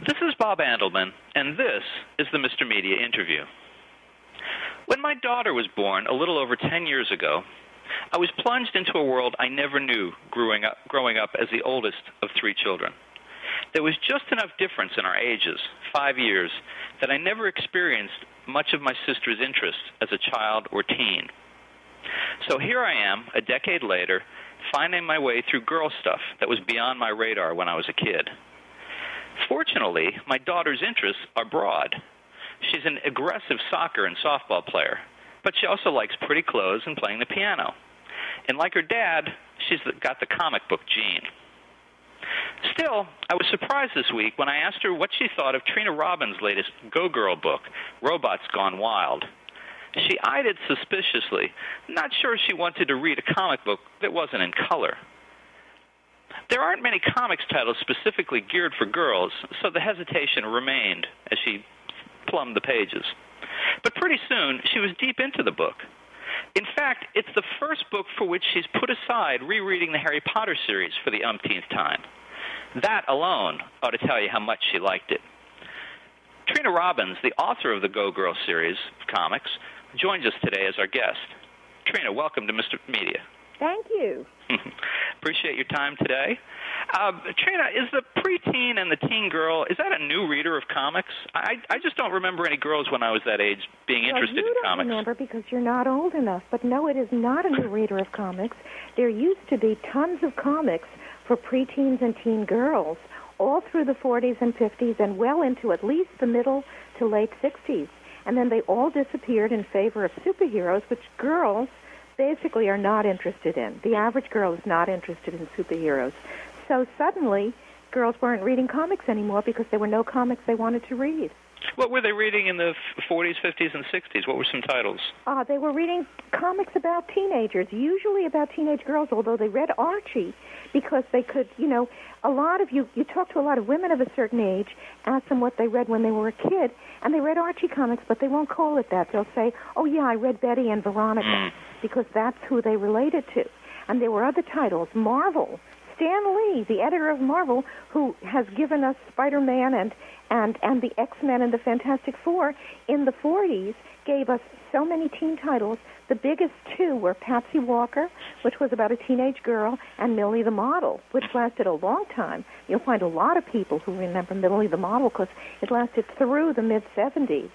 This is Bob Andelman, and this is the Mr. Media Interview. When my daughter was born a little over 10 years ago, I was plunged into a world I never knew growing up as the oldest of 3 children. There was just enough difference in our ages, 5 years, that I never experienced much of my sister's interest as a child or teen. So here I am, a decade later, finding my way through girl stuff that was beyond my radar when I was a kid. Fortunately, my daughter's interests are broad. She's an aggressive soccer and softball player, but she also likes pretty clothes and playing the piano. And like her dad, she's got the comic book gene. Still, I was surprised this week when I asked her what she thought of Trina Robbins' latest GoGirl book, Robots Gone Wild. She eyed it suspiciously, not sure she wanted to read a comic book that wasn't in color. There aren't many comics titles specifically geared for girls, so the hesitation remained as she plumbed the pages. But pretty soon, she was deep into the book. In fact, it's the first book for which she's put aside rereading the Harry Potter series for the umpteenth time. That alone ought to tell you how much she liked it. Trina Robbins, the author of the GoGirl series of comics, joins us today as our guest. Trina, welcome to Mr. Media. Thank you. Appreciate your time today. Trina, is the preteen and the teen girl, is that a new reader of comics? I just don't remember any girls when I was that age being interested in comics. You don't remember because you're not old enough. But no, it is not a new reader of comics. There used to be tons of comics for preteens and teen girls all through the 40s and 50s and well into at least the middle to late 60s. And then they all disappeared in favor of superheroes, which girls basically are not interested in. The average girl is not interested in superheroes. So suddenly, girls weren't reading comics anymore because there were no comics they wanted to read. What were they reading in the 40s, 50s, and 60s? What were some titles? They were reading comics about teenagers, usually about teenage girls, although they read Archie because they could, a lot of you talk to a lot of women of a certain age, ask them what they read when they were a kid, and they read Archie comics, but they won't call it that. They'll say, oh, yeah, I read Betty and Veronica, because that's who they related to. And there were other titles. Marvel, Stan Lee, the editor of Marvel, who has given us Spider-Man and the X-Men and the Fantastic Four in the 40s, gave us so many teen titles. The biggest 2 were Patsy Walker, which was about a teenage girl, and Millie the Model, which lasted a long time. You'll find a lot of people who remember Millie the Model because it lasted through the mid-70s.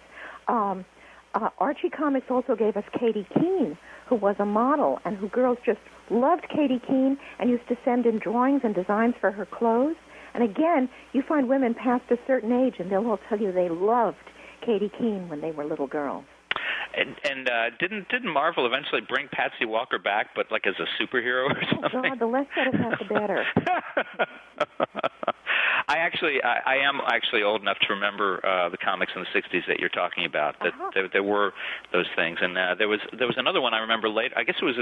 Archie Comics also gave us Katie Keene, who was a model and who girls just loved Katie Keene and used to send in drawings and designs for her clothes. And again, you find women past a certain age, and they'll all tell you they loved Katie Keene when they were little girls. And didn't Marvel eventually bring Patsy Walker back, but like as a superhero or something? Oh God, the less said about the better. I am actually old enough to remember the comics in the 60s that you're talking about. That there were those things, and there was another one I remember late. I guess it was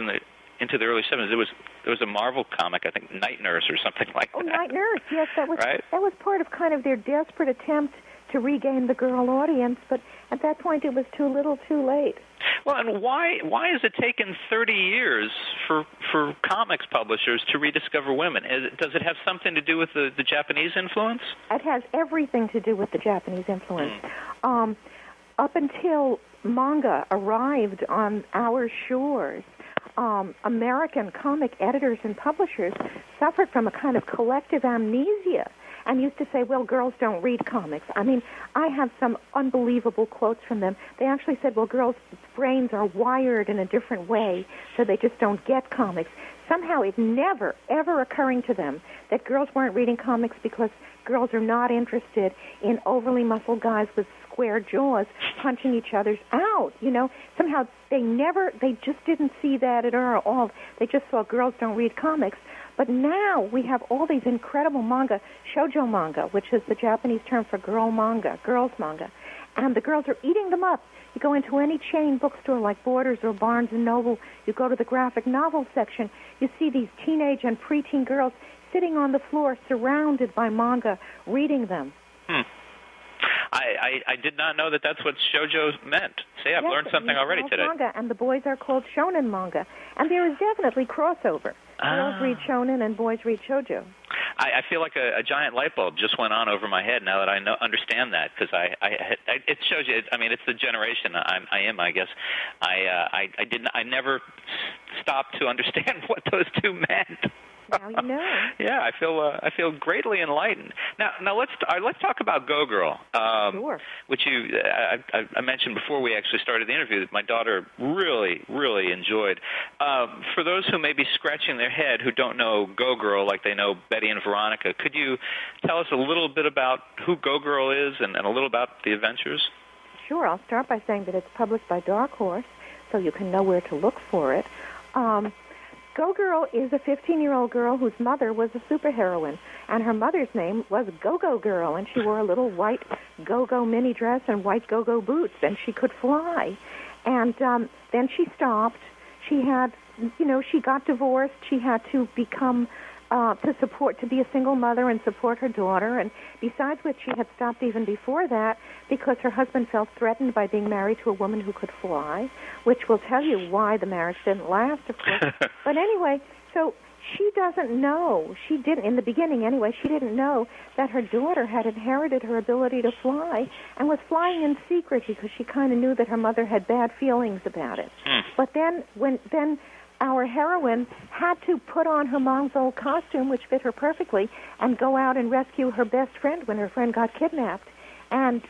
into the early 70s. There was a Marvel comic, I think, Night Nurse or something like that. Oh, Night Nurse, yes, that was right? That was part of kind of their desperate attempt to regain the girl audience, but at that point it was too little too late. Well, and why has it taken 30 years for comics publishers to rediscover women? Does it have something to do with the Japanese influence? It has everything to do with the Japanese influence. Up until manga arrived on our shores, American comic editors and publishers suffered from a kind of collective amnesia and used to say, well, girls don't read comics. I mean, I have some unbelievable quotes from them. They actually said, well, girls' brains are wired in a different way, so they just don't get comics. Somehow it never, ever occurring to them that girls weren't reading comics because girls are not interested in overly muscled guys with square jaws punching each other's out. Somehow they just didn't see that at all. They just saw girls don't read comics. But now we have all these incredible manga, shoujo manga, which is the Japanese term for girls manga, and the girls are eating them up. You go into any chain bookstore like Borders or Barnes & Noble, you go to the graphic novel section, you see these teenage and preteen girls sitting on the floor surrounded by manga, reading them. I did not know that that's what shoujo meant. See, I've learned something already today. Manga, and the boys are called shonen manga. And there is definitely crossover. Girls read shonen and boys read shoujo. I feel like a giant light bulb just went on over my head now that I understand that, because it shows you. I mean, it's the generation I am. I guess I never stopped to understand what those two meant. Now you know. Yeah, I feel greatly enlightened. Now let's talk about GoGirl, Sure. which I mentioned before we actually started the interview that my daughter really enjoyed. For those who may be scratching their head who don't know GoGirl like they know Betty and Veronica, could you tell us a little bit about who GoGirl is and a little about the adventures? Sure. I'll start by saying that it's published by Dark Horse, so you can know where to look for it. GoGirl is a 15-year-old girl whose mother was a superheroine, and her mother's name was Go-Go Girl, and she wore a little white Go-Go mini dress and white Go-Go boots, and she could fly. And then she stopped. She had, she got divorced. She had to become to be a single mother and support her daughter, and besides which she had stopped even before that because her husband felt threatened by being married to a woman who could fly, which will tell you why the marriage didn't last, of course. But anyway, so she doesn't know, she didn't, in the beginning anyway, she didn't know that her daughter had inherited her ability to fly and was flying in secret because she kind of knew that her mother had bad feelings about it. But then our heroine had to put on her mom's old costume, which fit her perfectly, and go out and rescue her best friend when her friend got kidnapped. And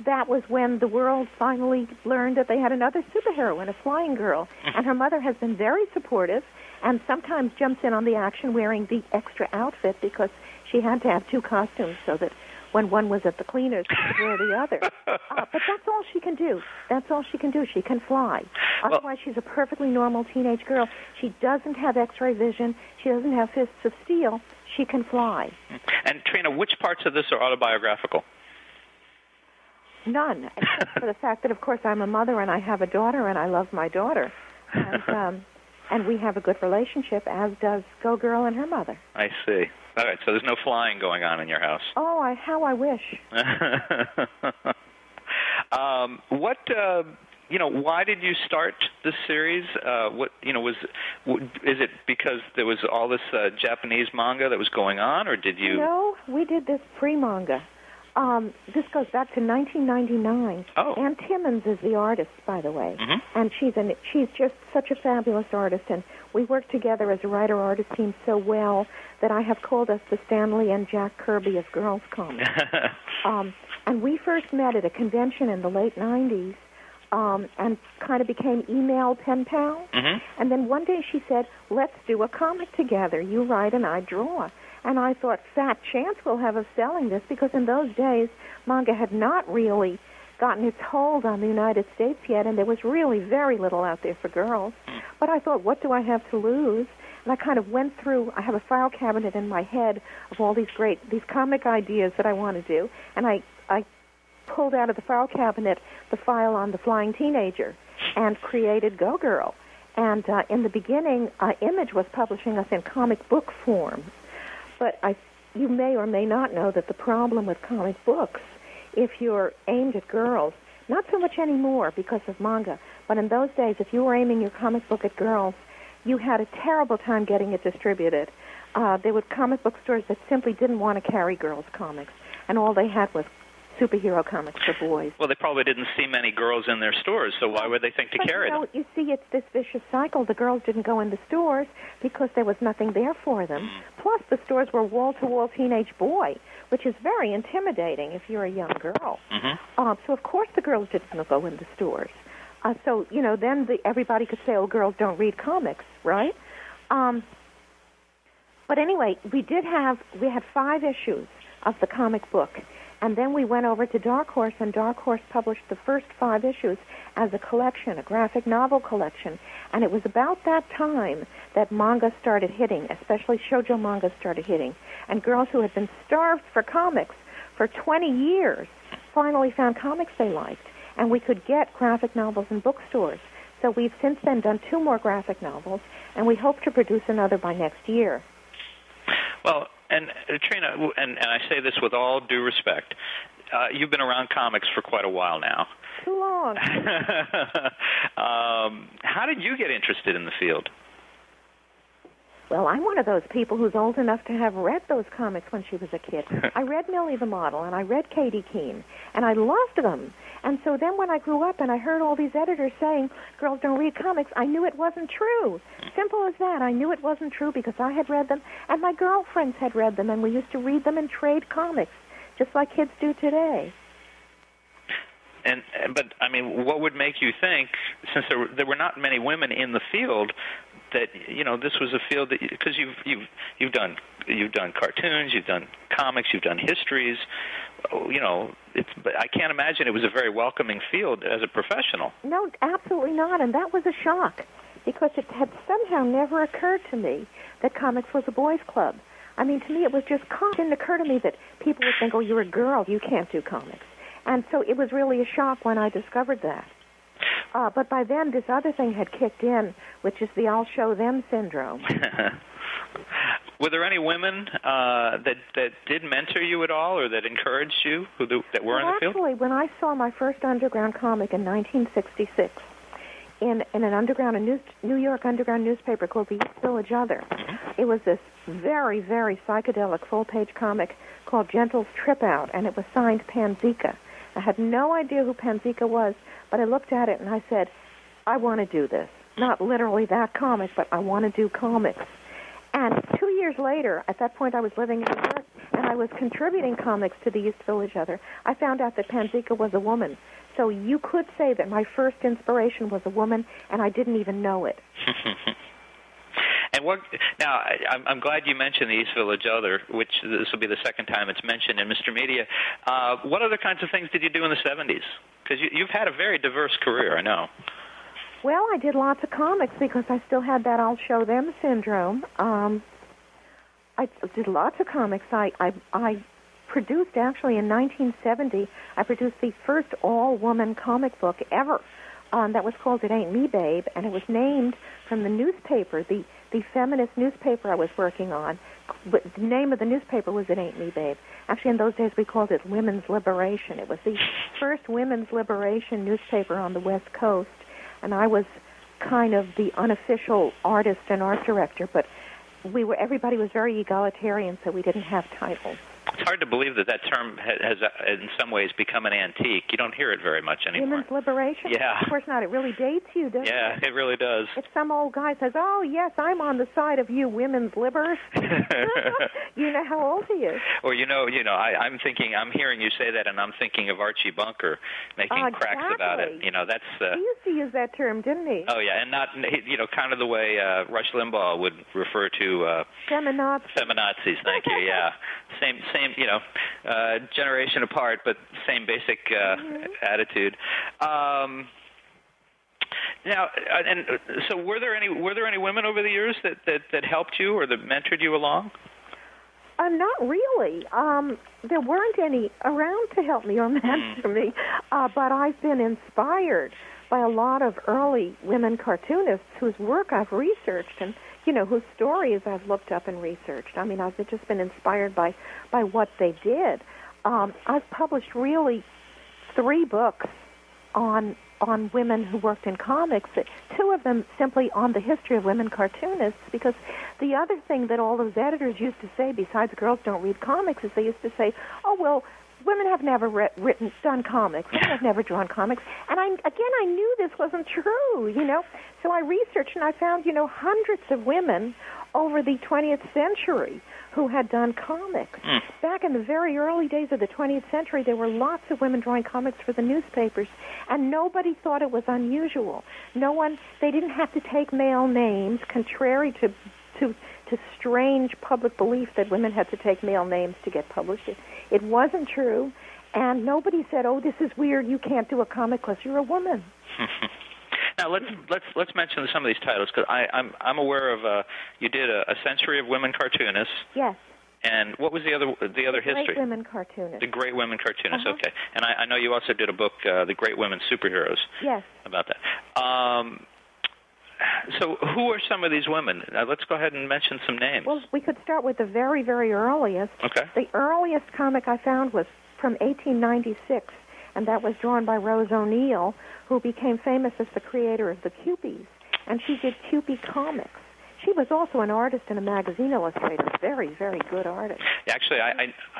that was when the world finally learned that they had another superheroine, a flying girl. And her mother has been very supportive and sometimes jumps in on the action wearing the extra outfit because she had to have two costumes so that when one was at the cleaners, she could wear the other. But that's all she can do. That's all she can do. She can fly. Otherwise, she's a perfectly normal teenage girl. She doesn't have X-ray vision. She doesn't have fists of steel. She can fly. And, Trina, which parts of this are autobiographical? None, except for the fact that, of course, I'm a mother and I have a daughter and I love my daughter. And we have a good relationship, as does GoGirl and her mother. I see. All right, so there's no flying going on in your house. Oh, how I wish. Why did you start this series? Is it because there was all this Japanese manga that was going on, or did you? No, we did this pre-manga. This goes back to 1999. Oh. Ann Timmons is the artist, by the way, and she's just such a fabulous artist, and we work together as a writer-artist team so well that I have called us the Stanley and Jack Kirby of girls' comics. And we first met at a convention in the late 90s and kind of became email pen pals. And then one day she said, let's do a comic together. You write and I draw. And I thought, fat chance we'll have of selling this, because in those days, manga had not really gotten its hold on the United States yet, and there was really very little out there for girls. But I thought, what do I have to lose? And I kind of went through, I have a file cabinet in my head of all these comic ideas that I want to do, and I pulled out of the file cabinet the file on the flying teenager and created GoGirl. And in the beginning, Image was publishing us in comic book form. But you may or may not know that the problem with comic books, if you're aimed at girls, not so much anymore because of manga, but in those days, if you were aiming your comic book at girls, you had a terrible time getting it distributed. There were comic book stores that simply didn't want to carry girls' comics, and all they had was superhero comics for boys. Well, they probably didn't see many girls in their stores, so why would they think to carry them? You see, it's this vicious cycle. The girls didn't go in the stores because there was nothing there for them. Plus, the stores were wall-to-wall teenage boy, which is very intimidating if you're a young girl. So, of course, the girls didn't go in the stores. So, then everybody could say, oh, girls don't read comics, right? But anyway, we had 5 issues of the comic book. And then we went over to Dark Horse, and Dark Horse published the first 5 issues as a collection, a graphic novel collection. And it was about that time that manga started hitting, especially shoujo manga started hitting. And girls who had been starved for comics for 20 years finally found comics they liked. And we could get graphic novels in bookstores. So we've since then done 2 more graphic novels, and we hope to produce another by next year. Well, and Trina, and I say this with all due respect, you've been around comics for quite a while now. Too long. How did you get interested in the field? Well, I'm one of those people who's old enough to have read those comics when she was a kid. I read Millie the Model, and I read Katie Keene, and I loved them. And so then when I grew up and I heard all these editors saying, girls don't read comics, I knew it wasn't true. Simple as that. I knew it wasn't true because I had read them, and my girlfriends had read them, and we used to read them and trade comics, just like kids do today. But I mean, what would make you think, since there were not many women in the field, that this was a field that, because you've done cartoons, you've done comics, you've done histories, but I can't imagine it was a very welcoming field as a professional. No, absolutely not, and that was a shock because it had somehow never occurred to me that comics was a boys' club. I mean, to me, it was just it didn't occur to me that people would think, "Oh, you're a girl, you can't do comics," and so it was really a shock when I discovered that. But by then, this other thing had kicked in, which is the I'll show them syndrome. Were there any women that did mentor you at all or that encouraged you that were in the field? Actually, when I saw my first underground comic in 1966 in a New York underground newspaper called the East Village Other, it was this very, very psychedelic full-page comic called Gentle's Trip Out, and it was signed Panzica. I had no idea who Panzica was, but I looked at it and I said, I want to do this. Not literally that comic, but I want to do comics. And 2 years later, at that point I was living in New York, and I was contributing comics to the East Village Other. I found out that Panzica was a woman. So you could say that my first inspiration was a woman, and I didn't even know it. And now, I'm glad you mentioned the East Village Other, which this will be the second time it's mentioned in Mr. Media. What other kinds of things did you do in the 70s? Because you've had a very diverse career, I know. Well, I did lots of comics because I still had that I'll show them syndrome. I did lots of comics. I produced, actually, in 1970, I produced the first all-woman comic book ever. That was called It Ain't Me, Babe, and it was named from the newspaper, the feminist newspaper I was working on. The name of the newspaper was It Ain't Me, Babe. Actually, in those days, we called it Women's Liberation. It was the first women's liberation newspaper on the West Coast, and I was kind of the unofficial artist and art director, but everybody was very egalitarian, so we didn't have titles. It's hard to believe that term has in some ways, become an antique. You don't hear it very much anymore. Women's liberation? Yeah. Of course not. It really dates you, doesn't it? Yeah, it really does. If some old guy says, oh, yes, I'm on the side of you women's libbers, you know how old he is. Or, I'm hearing you say that, and I'm thinking of Archie Bunker making cracks about it. That's... he used to use that term, didn't he? Oh, yeah, and not, kind of the way Rush Limbaugh would refer to... Feminazis. Feminazis, thank you, yeah. Same, generation apart, but same basic attitude. Now, and so were there any women over the years that helped you or that mentored you along? Not really. There weren't any around to help me or mentor me, but I've been inspired by a lot of early women cartoonists whose work I've researched and whose stories I've looked up and researched. I mean, I've just been inspired by what they did. I've published really 3 books on women who worked in comics, 2 of them simply on the history of women cartoonists, because the other thing that all those editors used to say, besides girls don't read comics, is they used to say, oh, well, women have never done comics. Women have never drawn comics. And I knew this wasn't true, So I researched and I found, hundreds of women over the 20th century who had done comics. Back in the very early days of the 20th century, there were lots of women drawing comics for the newspapers, and nobody thought it was unusual. They didn't have to take male names, contrary to strange public belief that women had to take male names to get published. It wasn't true, and nobody said, "Oh, this is weird. You can't do a comic because you're a woman." Now let's mention some of these titles because I'm aware of you did a century of women cartoonists. Yes. And what was the other history? Great Women Cartoonists. The Great Women Cartoonists. Okay. And I know you also did a book, The Great Women Superheroes. Yes. About that. So who are some of these women? Let's go ahead and mention some names. Well, we could start with the very, very earliest. Okay. The earliest comic I found was from 1896, and that was drawn by Rose O'Neill, who became famous as the creator of the Kewpies. And she did Kewpie comics. she was also an artist and a magazine illustrator. Very, very good artist. Actually,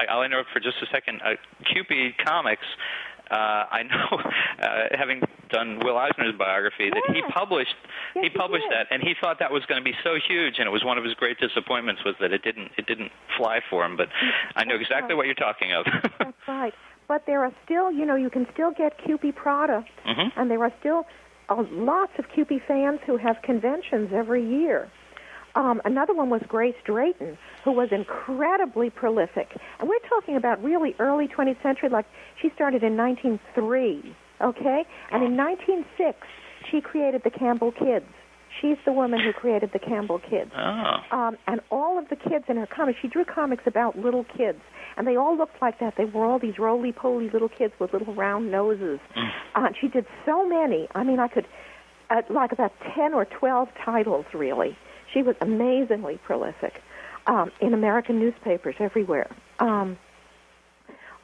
I'll interrupt for just a second. Cupid Comics, I know, having done Will Eisner's biography, that he published that, and he thought that was going to be so huge, and it was one of his great disappointments was that it didn't fly for him. But I know exactly what you're talking of. That's right. But there are still, you can still get Cupid products, and there are still lots of Cupid fans who have conventions every year. Another one was Grace Drayton, who was incredibly prolific. And we're talking about really early 20th century, like she started in 1903, okay? And in 1906, she created the Campbell Kids. She's the woman who created the Campbell Kids. Oh. And all of the kids in her comics, she drew comics about little kids. And they all looked like that. They were all these roly-poly little kids with little round noses. She did so many. I mean, I could, like about 10 or 12 titles, really. She was amazingly prolific in American newspapers everywhere. A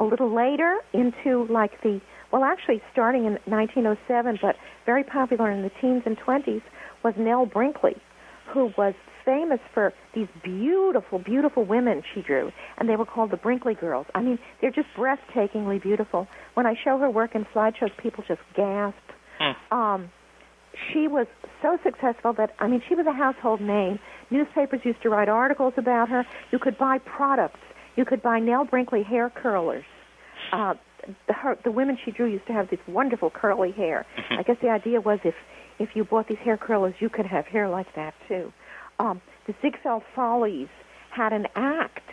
little later into actually starting in 1907, but very popular in the teens and 20s, was Nell Brinkley, who was famous for these beautiful, beautiful women she drew, and they were called the Brinkley Girls. I mean, they're just breathtakingly beautiful. When I show her work in slideshows, people just gasp. She was so successful that, I mean, she was a household name. Newspapers used to write articles about her. You could buy products. You could buy Nell Brinkley hair curlers. The women she drew used to have this wonderful curly hair. I guess the idea was if you bought these hair curlers, you could have hair like that, too. The Ziegfeld Follies had an act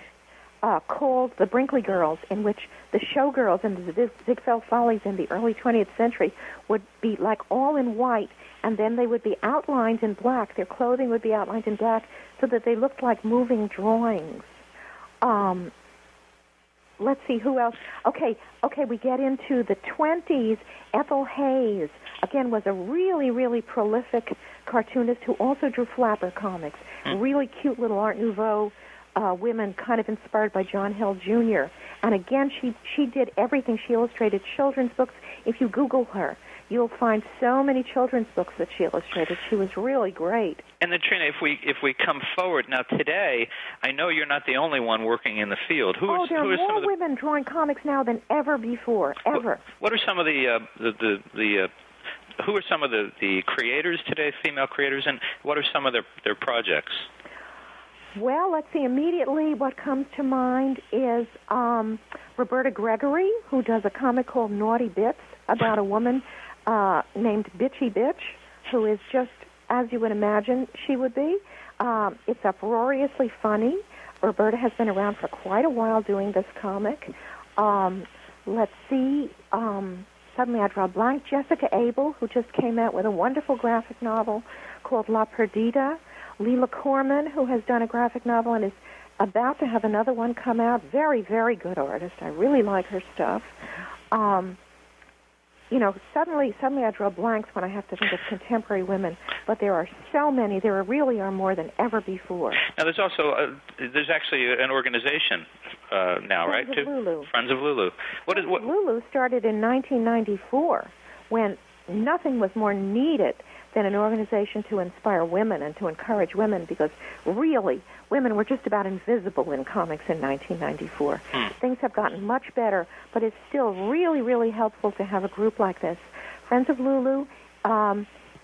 called the Brinkley Girls, in which the showgirls in the Ziegfeld Follies in the early 20th century would be like all in white, and then they would be outlined in black. Their clothing would be outlined in black so that they looked like moving drawings. Let's see, who else? Okay, we get into the 20s. Ethel Hayes, again, was a really, really prolific cartoonist who also drew flapper comics, really cute little Art Nouveau women kind of inspired by John Hill Jr. And again, she did everything. She illustrated children's books. If you Google her, you'll find so many children's books that she illustrated. She was really great. And then, Trina, if we come forward now today, I know you're not the only one working in the field. There are more women drawing comics now than ever before, ever. What are some of who are some of the creators today, female creators, and what are some of their projects? Well, let's see. Immediately what comes to mind is Roberta Gregory, who does a comic called Naughty Bits about a woman named Bitchy Bitch, who is just as you would imagine she would be. It's uproariously funny. Roberta has been around for quite a while doing this comic. Let's see. Suddenly I draw a blank. Jessica Abel, who just came out with a wonderful graphic novel called La Perdida. Leela Corman, who has done a graphic novel and is about to have another one come out. Very, very good artist. I really like her stuff. Suddenly I draw blanks when I have to think of contemporary women, but there are so many. There really are more than ever before. Now, there's also there's actually an organization now, right? Friends of Lulu. Friends of Lulu. Lulu started in 1994 when nothing was more needed than an organization to inspire women and to encourage women, because really, women were just about invisible in comics in 1994. Things have gotten much better, but it's still really, really helpful to have a group like this. Friends of Lulu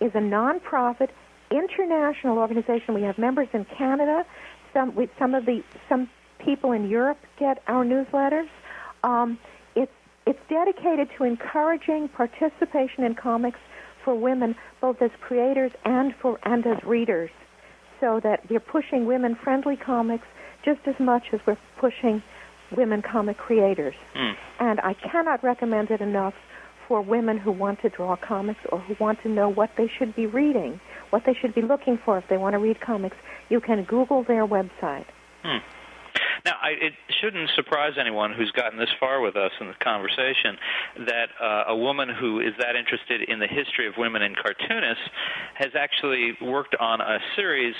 is a non-profit, international organization. We have members in Canada. Some people in Europe get our newsletters. It's dedicated to encouraging participation in comics for women, both as creators and as readers, so that we're pushing women-friendly comics just as much as we're pushing women comic creators. And I cannot recommend it enough for women who want to draw comics or who want to know what they should be reading, what they should be looking for if they want to read comics. You can Google their website. Now, it shouldn't surprise anyone who's gotten this far with us in the conversation that a woman who is that interested in the history of women and cartoonists has actually worked on a series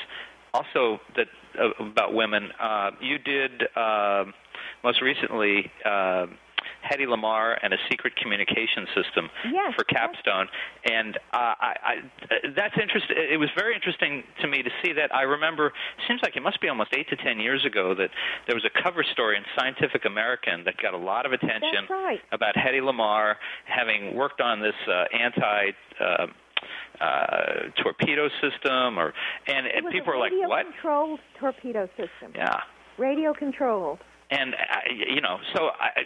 also about women. You did most recently Hedy Lamarr and a secret communication system for Capstone. And that's interesting. It was very interesting to me to see that. I remember, it seems like it must be almost 8 to 10 years ago that there was a cover story in Scientific American that got a lot of attention about Hedy Lamarr having worked on this torpedo system, and people were like, "What?" Radio-controlled torpedo system. Yeah. Radio-controlled. And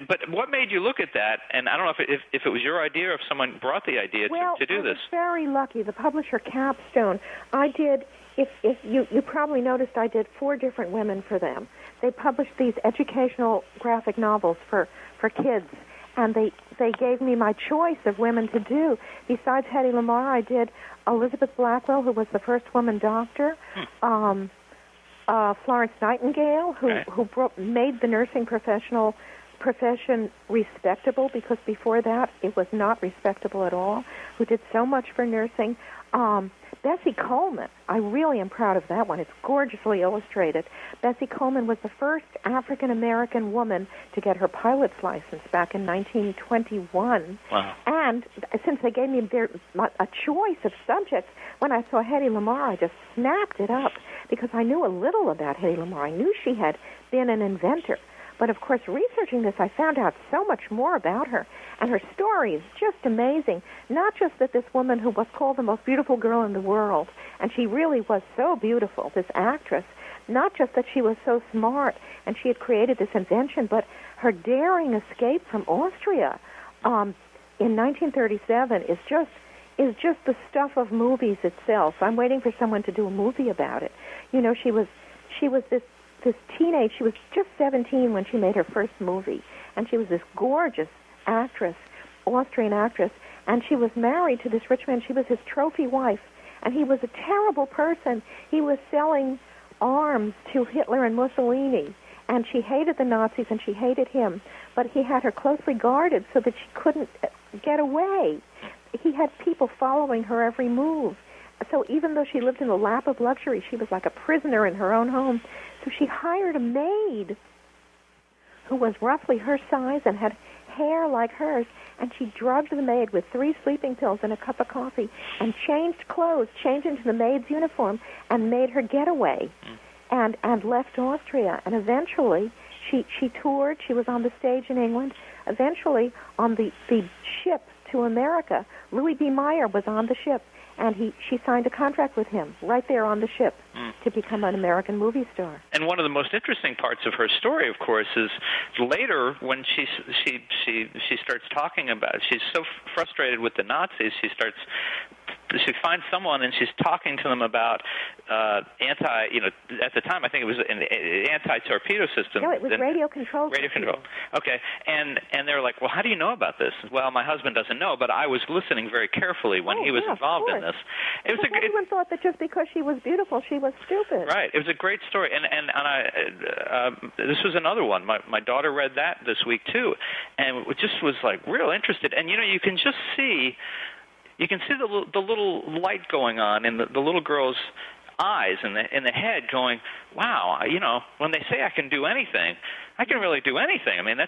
but what made you look at that? And I don't know if it was your idea or if someone brought the idea to do this. I was very lucky. The publisher Capstone. I did. If you probably noticed, I did 4 different women for them. They published these educational graphic novels for kids. And they gave me my choice of women to do. Besides Hedy Lamarr, I did Elizabeth Blackwell, who was the first woman doctor, Florence Nightingale, who made the nursing profession respectable, because before that it was not respectable at all, who did so much for nursing. Bessie Coleman, I really am proud of that one. It's gorgeously illustrated. Bessie Coleman was the first African-American woman to get her pilot's license back in 1921. Wow. And since they gave me a choice of subjects, when I saw Hedy Lamarr, I just snapped it up because I knew a little about Hedy Lamarr. I knew she had been an inventor. But, of course, researching this, I found out so much more about her. And her story is just amazing. Not just that this woman who was called the most beautiful girl in the world, and she really was so beautiful, this actress, not just that she was so smart and she had created this invention, but her daring escape from Austria in 1937 is just the stuff of movies itself. I'm waiting for someone to do a movie about it. You know, she was this teenage, she was just 17 when she made her first movie, and she was this gorgeous actress, Austrian actress, and she was married to this rich man. She was his trophy wife, and he was a terrible person. He was selling arms to Hitler and Mussolini, and she hated the Nazis and she hated him, but he had her closely guarded so that she couldn't get away. He had people following her every move. So even though she lived in the lap of luxury, she was like a prisoner in her own home. So she hired a maid who was roughly her size and had hair like hers, and she drugged the maid with 3 sleeping pills and a cup of coffee and changed clothes, changed into the maid's uniform, and made her get away and left Austria. And eventually she toured. She was on the stage in England. Eventually on the ship to America, Louis B. Mayer was on the ship, and she signed a contract with him right there on the ship to become an American movie star. And one of the most interesting parts of her story, of course, is later when she starts talking about, she's so frustrated with the Nazis, she finds someone and she's talking to them about at the time I think it was an anti-torpedo system. No, it was radio control. Radio control. Okay. And they're like, well, how do you know about this? Well, my husband doesn't know, but I was listening very carefully when he was involved in this. Everyone thought that just because she was beautiful, she was stupid. Right. It was a great story. And this was another one. My daughter read that this week too, and it just was like real interested. And you can just see. You can see the little light going on in the little girl's eyes in the head going, wow, when they say I can do anything, I can really do anything. I mean, I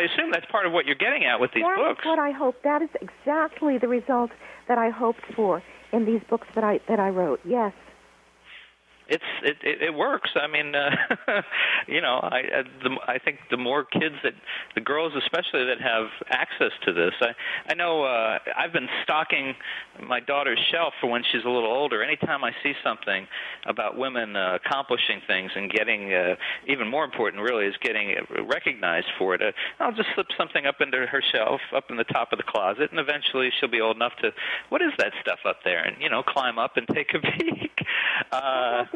assume that's part of what you're getting at with these books. That's what I hope. That is exactly the result that I hoped for in these books that I wrote. Yes. It works. I mean, I think the more kids the girls especially that have access to this. I know I've been stocking my daughter's shelf for when she's a little older. Anytime I see something about women accomplishing things and getting, even more important really, is getting recognized for it, I'll just slip something up into her shelf, up in the top of the closet, and eventually she'll be old enough to, what is that stuff up there? And, climb up and take a peek.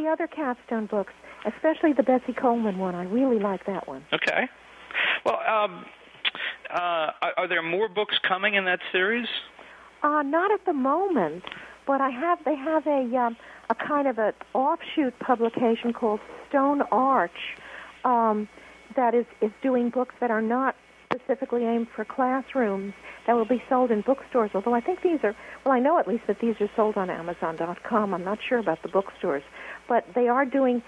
The other Capstone books, especially the Bessie Coleman one. I really like that one. Okay. Well, are there more books coming in that series? Not at the moment, but they have a kind of an offshoot publication called Stone Arch that is doing books that are not specifically aimed for classrooms that will be sold in bookstores, although I think I know at least that these are sold on Amazon.com. I'm not sure about the bookstores. But they are doing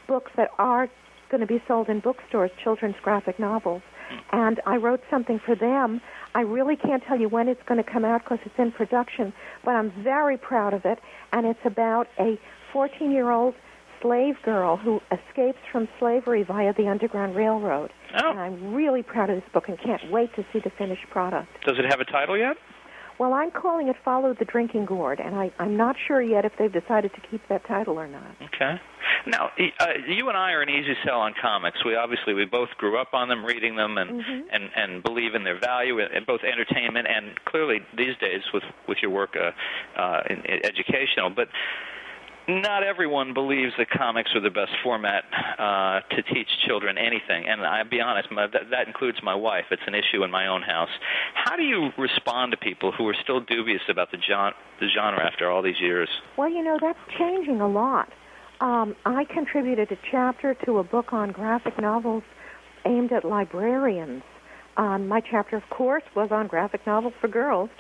books that are going to be sold in bookstores, children's graphic novels. and I wrote something for them. I really can't tell you when it's going to come out because it's in production, but I'm very proud of it, and it's about a 14-year-old slave girl who escapes from slavery via the Underground Railroad. Oh. And I'm really proud of this book and can't wait to see the finished product. Does it have a title yet? Well, I'm calling it Follow the Drinking Gourd, and I'm not sure yet if they've decided to keep that title or not. Okay. Now, you and I are an easy sell on comics. We both grew up on them, reading them, and believe in their value, in both entertainment and clearly these days with your work in educational. But not everyone believes that comics are the best format to teach children anything, and I'll be honest, that includes my wife. It's an issue in my own house. How do you respond to people who are still dubious about the genre after all these years? Well, that's changing a lot. I contributed a chapter to a book on graphic novels aimed at librarians. My chapter, of course, was on graphic novels for girls.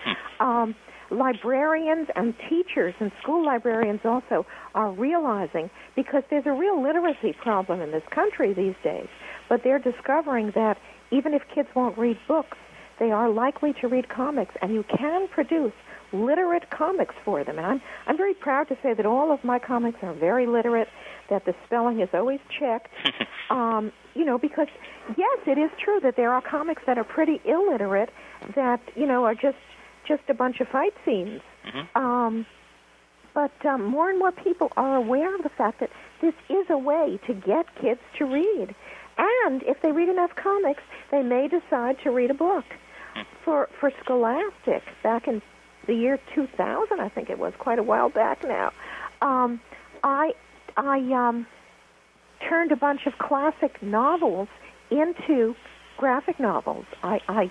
Librarians and teachers and school librarians also are realizing, because there's a real literacy problem in this country these days, but they're discovering that even if kids won't read books, they are likely to read comics, and you can produce literate comics for them. And I'm very proud to say that all of my comics are very literate, that the spelling is always checked, because, yes, it is true that there are comics that are pretty illiterate that, are just a bunch of fight scenes. But more and more people are aware of the fact that this is a way to get kids to read. And if they read enough comics, they may decide to read a book. For Scholastic, back in the year 2000, I think it was, quite a while back now, I turned a bunch of classic novels into graphic novels. I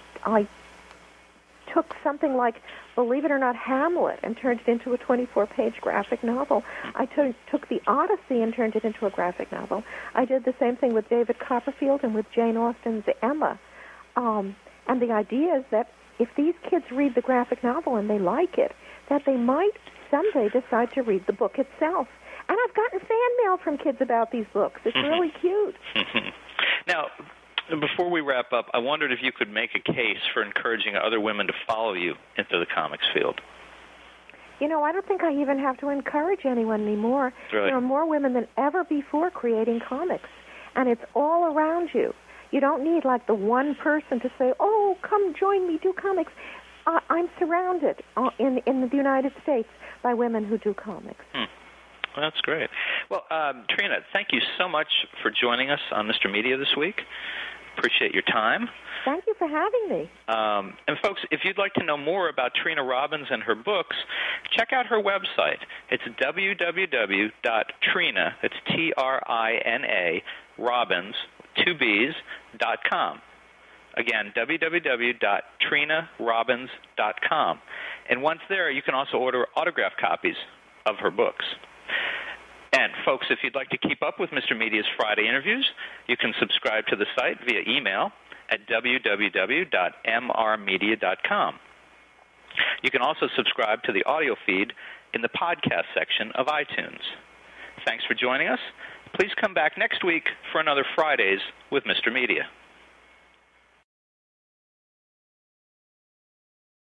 took something like, believe it or not, Hamlet, and turned it into a 24-page graphic novel. I took the Odyssey and turned it into a graphic novel. I did the same thing with David Copperfield and with Jane Austen's Emma. And the idea is that if these kids read the graphic novel and they like it, that they might someday decide to read the book itself. And I've gotten fan mail from kids about these books. It's really cute. Now, before we wrap up, I wondered if you could make a case for encouraging other women to follow you into the comics field. I don't think I even have to encourage anyone anymore. Really? There are more women than ever before creating comics, and it's all around you. You don't need, like, the one person to say, oh, come join me, do comics. I'm surrounded in the United States by women who do comics. Well, that's great. Well, Trina, thank you so much for joining us on Mr. Media this week. Appreciate your time. Thank you for having me. And folks, if you'd like to know more about Trina Robbins and her books, check out her website. It's www.trina, it's Trina, Robbins, 2Bs.com. Again, www.trinarobbins.com. And once there, you can also order autographed copies of her books. And, folks, if you'd like to keep up with Mr. Media's Friday interviews, you can subscribe to the site via email at www.mrmedia.com. You can also subscribe to the audio feed in the podcast section of iTunes. Thanks for joining us. Please come back next week for another Fridays with Mr. Media.